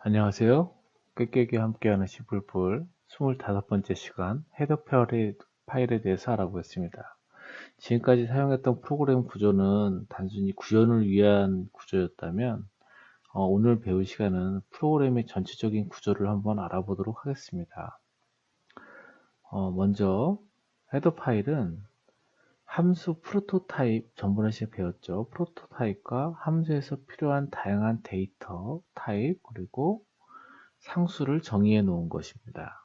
안녕하세요. 꾀꾀기 함께하는 시불불 25번째 시간 헤더 파일에 대해서 알아보겠습니다. 지금까지 사용했던 프로그램 구조는 단순히 구현을 위한 구조였다면 오늘 배울 시간은 프로그램의 전체적인 구조를 한번 알아보도록 하겠습니다. 먼저 헤더 파일은 함수 프로토타입, 전번에 시에 배웠죠. 프로토타입과 함수에서 필요한 다양한 데이터 타입 그리고 상수를 정의해 놓은 것입니다.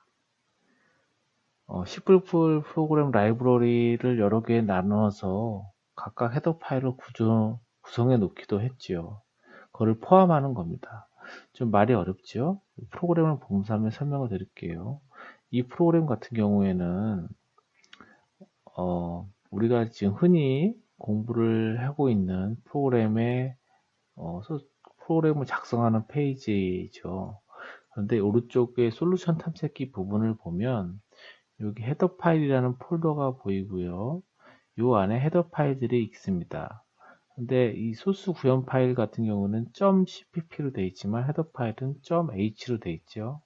C++ 프로그램 라이브러리를 여러 개에 나누어서 각각 헤더 파일을 구성해 놓기도 했지요. 그걸 포함하는 겁니다. 좀 말이 어렵죠? 프로그램을 보면서 한번 설명을 드릴게요. 이 프로그램 같은 경우에는 우리가 지금 흔히 공부를 하고 있는 프로그램을 작성하는 페이지죠. 그런데 오른쪽에 솔루션 탐색기 부분을 보면 여기 헤더 파일이라는 폴더가 보이고요. 요 안에 헤더 파일들이 있습니다. 근데 이 소스 구현 파일 같은 경우는 .cpp로 되어 있지만 헤더 파일은 .h로 되어 있죠.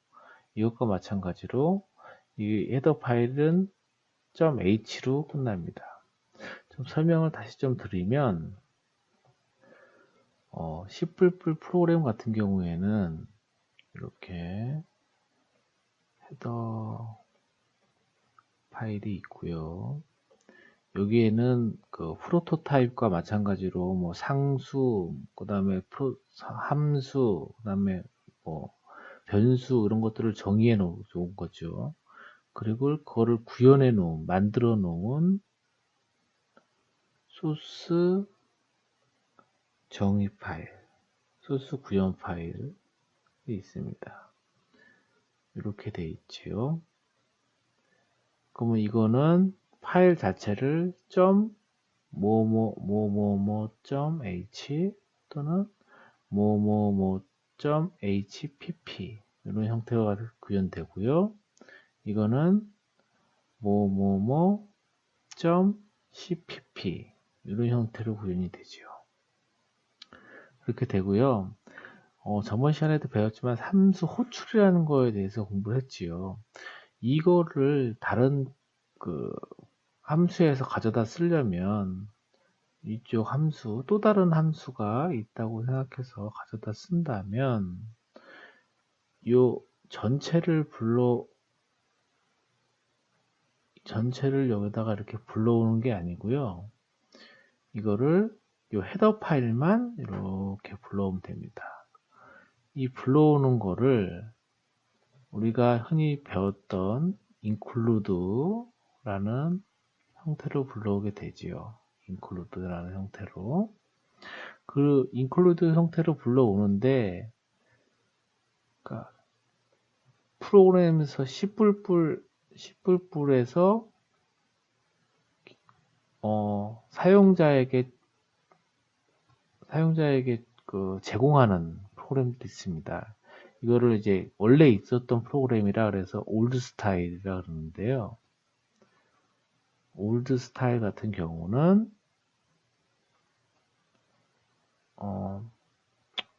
이것과 마찬가지로 이 헤더 파일은 .h로 끝납니다. 좀 설명을 다시 좀 드리면 C++ 프로그램 같은 경우에는 이렇게 헤더 파일이 있고요. 여기에는 그 프로토타입과 마찬가지로 뭐 상수, 그다음에 함수, 그다음에 뭐 변수 이런 것들을 정의해 놓은 거죠. 그리고 그거를 구현해 놓은, 만들어 놓은 소스 정의 파일, 소스 구현 파일이 있습니다. 이렇게 돼 있지요. 그러면 이거는 파일 자체를 .h 또는 .hpp 이런 형태가 구현되고요. 이거는 .cpp 이런 형태로 구현이 되죠. 그렇게 되고요. 저번 시간에도 배웠지만 함수 호출이라는 거에 대해서 공부를 했지요. 이거를 다른 그 함수에서 가져다 쓰려면 이쪽 함수, 또 다른 함수가 있다고 생각해서 가져다 쓴다면 요 전체를 여기다가 이렇게 불러오는 게 아니고요. 이거를 요 헤더 파일만 이렇게 불러오면 됩니다. 이 불러오는 거를 우리가 흔히 배웠던 include라는 형태로 불러오게 되지요. include라는 형태로. 그 include 형태로 불러오는데, 그러니까 프로그램에서 C++에서 사용자에게 그 제공하는 프로그램도 있습니다. 이거를 이제 원래 있었던 프로그램이라 그래서 올드 스타일이라 그러는데요. 올드 스타일 같은 경우는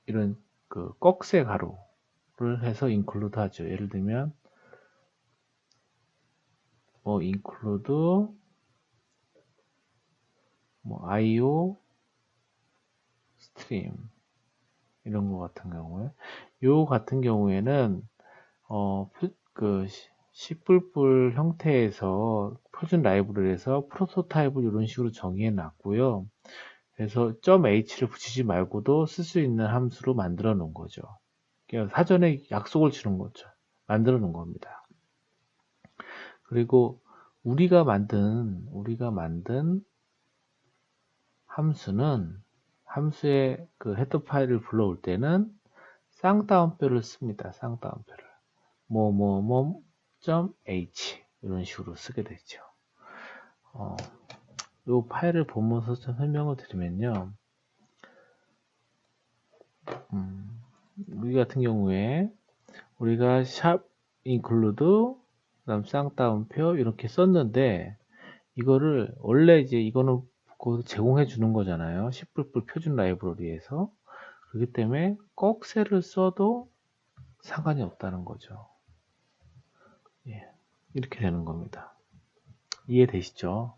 이런 그 꺽쇠 가루를 해서 include 하죠. 예를 들면 뭐 include 뭐 IO 스트림 이런 거 같은 경우에 요 같은 경우에는 그 C++ 형태에서 표준 라이브러리에서 프로토타입을 이런 식으로 정의해 놨고요. 그래서 .h를 붙이지 말고도 쓸 수 있는 함수로 만들어 놓은 거죠. 그러니까 사전에 약속을 주는 거죠. 만들어 놓은 겁니다. 그리고 우리가 만든 함수의 그 헤더 파일을 불러올 때는 쌍따옴표를 씁니다. 쌍따옴표를 .h 이런 식으로 쓰게 되죠. 이 파일을 보면서 좀 설명을 드리면요. 우리 같은 경우에 우리가 샵 include 그다음 쌍따옴표 이렇게 썼는데 이거를 원래 이제 이거는 제공해 주는 거잖아요. C++ 표준 라이브러리에서. 그렇기 때문에 꺽쇠를 써도 상관이 없다는 거죠. 예, 이렇게 되는 겁니다. 이해되시죠?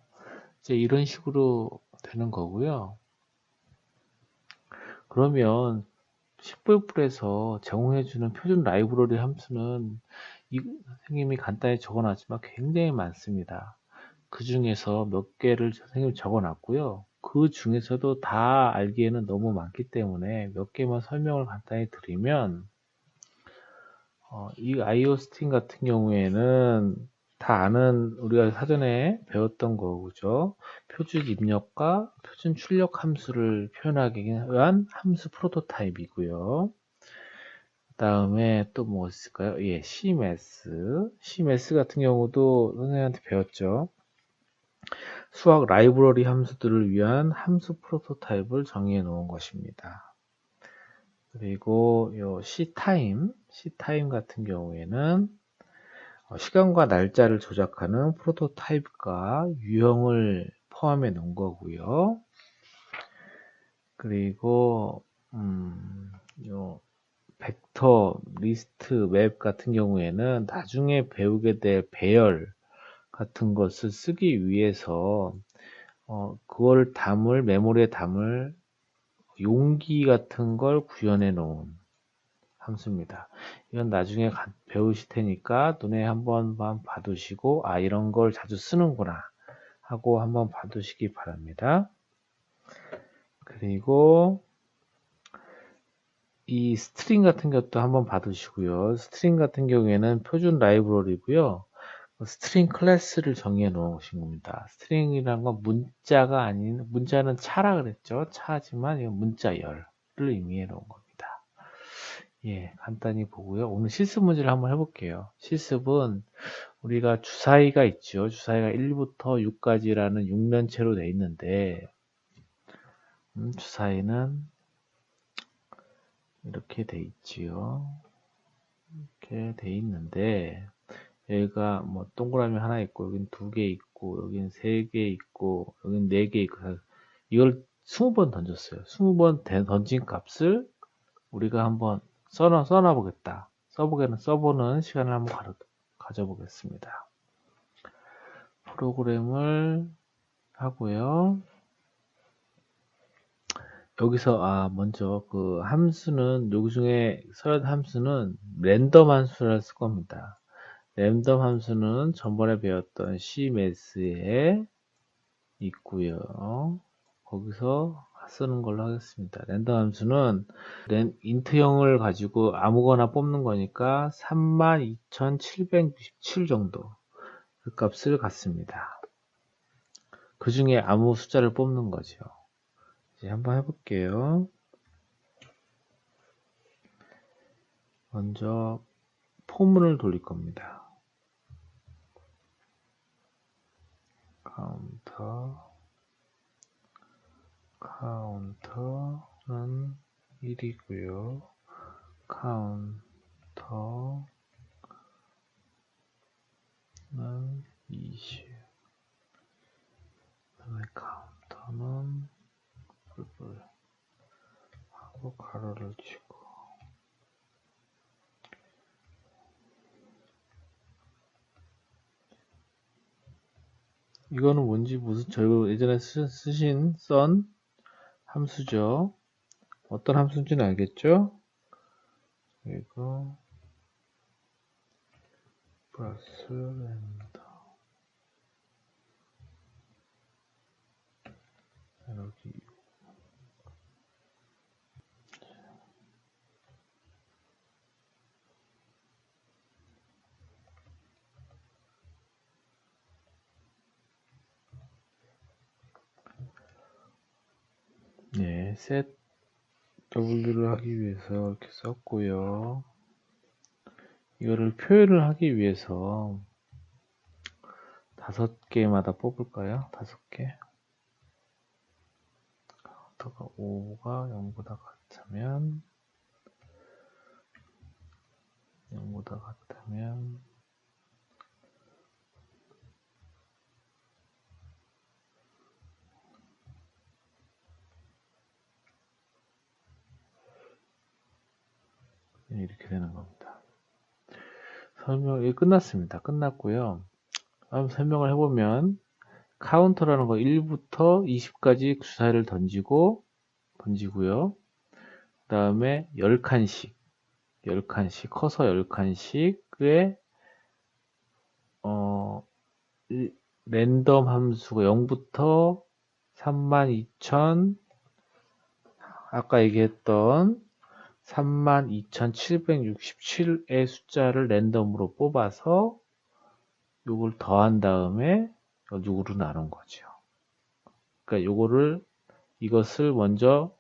이제 이런 식으로 되는 거고요. 그러면 C++에서 제공해주는 표준 라이브러리 함수는 선생님이 간단히 적어놨지만 굉장히 많습니다. 그 중에서 몇 개를 선생님이 적어놨고요. 그 중에서도 다 알기에는 너무 많기 때문에 몇 개만 설명을 간단히 드리면 이 IO 스트링 같은 경우에는 다 아는 우리가 사전에 배웠던 거죠. 표준 입력과 표준 출력 함수를 표현하기 위한 함수 프로토타입이고요. 그 다음에 또 뭐 있을까요? 예, CMS. CMS 같은 경우도 선생님한테 배웠죠. 수학 라이브러리 함수들을 위한 함수 프로토타입을 정의해 놓은 것입니다. 그리고 요 C타임 같은 경우에는 시간과 날짜를 조작하는 프로토타입과 유형을 포함해 놓은 거고요. 그리고 요 벡터, 리스트, 맵 같은 경우에는 나중에 배우게 될 배열 같은 것을 쓰기 위해서 그걸 메모리에 담을 용기 같은 걸 구현해 놓은 함수입니다. 이건 나중에 배우실 테니까 눈에 한번 봐두시고 이런 걸 자주 쓰는구나 하고 한번 봐두시기 바랍니다. 그리고 이 스트링 같은 것도 한번 봐두시고요. 스트링 같은 경우에는 표준 라이브러리고요. 스트링 클래스를 정의해 놓으신 겁니다. 스트링이란 건 문자가 아닌, 문자는 차라 그랬죠. 차지만 이건 문자열을 의미해 놓은 겁니다. 예, 간단히 보고요. 오늘 실습 문제를 한번 해볼게요. 실습은 우리가 주사위가 있죠. 주사위가 1부터 6까지라는 6면체로 되어 있는데 주사위는 이렇게 돼 있지요. 이렇게 돼 있는데 여기가 뭐 동그라미 하나 있고 여긴 2개 있고 여긴 3개 있고 여긴 4개 있고 이걸 20번 던졌어요. 20번 던진 값을 우리가 한번 써놔 보겠다. 써보는 시간을 한번 가져보겠습니다. 프로그램을 하고요. 여기서 먼저 그 함수는 여기 중에 써야 할 함수는 랜덤 함수를 쓸 겁니다. 랜덤 함수는 전번에 배웠던 CMS에 있고요. 거기서 쓰는 걸로 하겠습니다. 랜덤 함수는 인트형을 가지고 아무거나 뽑는 거니까 32,767 정도 그 값을 갖습니다. 그 중에 아무 숫자를 뽑는 거죠. 이제 한번 해볼게요. 먼저 포문을 돌릴 겁니다. 카운터는 1이고요. 카운터는 20. 그다음에 카운터는 하고 가로를 치고 이거는 뭔지 저희가 예전에 쓰신 썬 함수죠. 어떤 함수인지는 알겠죠? 그리고 플러스 랜더 여기 네, set W를 하기 위해서 이렇게 썼고요. 이거를 표현을 하기 위해서 5개마다 뽑을까요? 5개. 카운터가 5가 0보다 같으면 0보다 같으면 이렇게 되는 겁니다. 설명이 끝났습니다. 끝났고요. 다음 설명을 해보면 카운터라는 거 1부터 20까지 주사위를 던지고요. 그 다음에 10칸씩 커서 10칸씩의 랜덤 함수가 0부터 32,000 아까 얘기했던 32,767의 숫자를 랜덤으로 뽑아서 요걸 더한 다음에 6으로 나눈 거죠. 그러니까 이것을 먼저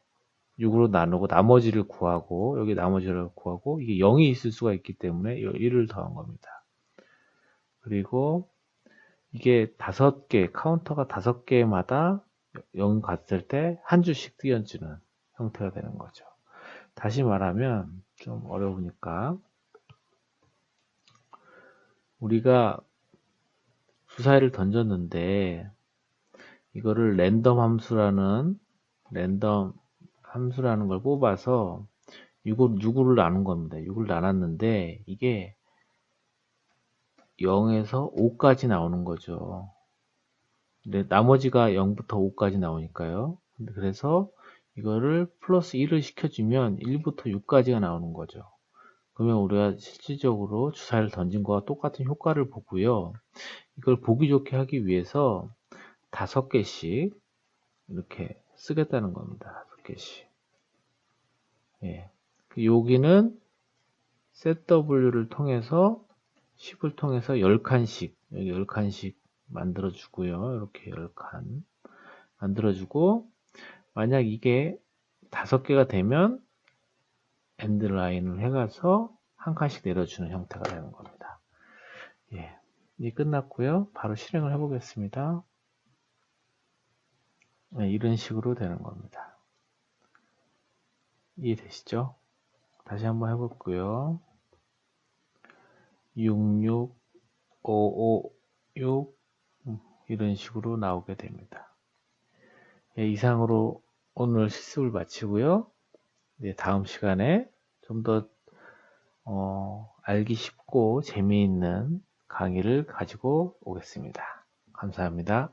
6으로 나누고 나머지를 구하고 여기 나머지를 구하고 이게 0이 있을 수가 있기 때문에 1을 더한 겁니다. 그리고 이게 카운터가 5개마다 0 갔을 때 한 주씩 띄어주는 형태가 되는 거죠. 다시 말하면 좀 어려우니까 우리가 주사위를 던졌는데 이거를 랜덤 함수라는 걸 뽑아서 6을 나눈 겁니다. 6을 나눴는데 이게 0에서 5까지 나오는 거죠. 근데 나머지가 0부터 5까지 나오니까요. 그래서 이거를 플러스 1을 시켜주면 1부터 6까지가 나오는 거죠. 그러면 우리가 실질적으로 주사위를 던진 거와 똑같은 효과를 보고요. 이걸 보기 좋게 하기 위해서 5개씩 이렇게 쓰겠다는 겁니다. 5개씩. 예. 여기는 set W를 통해서 10을 통해서 10칸씩 여기 10칸씩 만들어 주고요. 이렇게 10칸 만들어 주고 만약 이게 5개가 되면 엔드라인을 해가서 한 칸씩 내려주는 형태가 되는 겁니다. 예. 이제 끝났고요. 바로 실행을 해보겠습니다. 네, 이런 식으로 되는 겁니다. 이해되시죠? 다시 한번 해볼게요. 66, 5, 6 이런 식으로 나오게 됩니다. 예, 이상으로 오늘 실습을 마치고요. 네, 다음 시간에 좀 더 알기 쉽고 재미있는 강의를 가지고 오겠습니다. 감사합니다.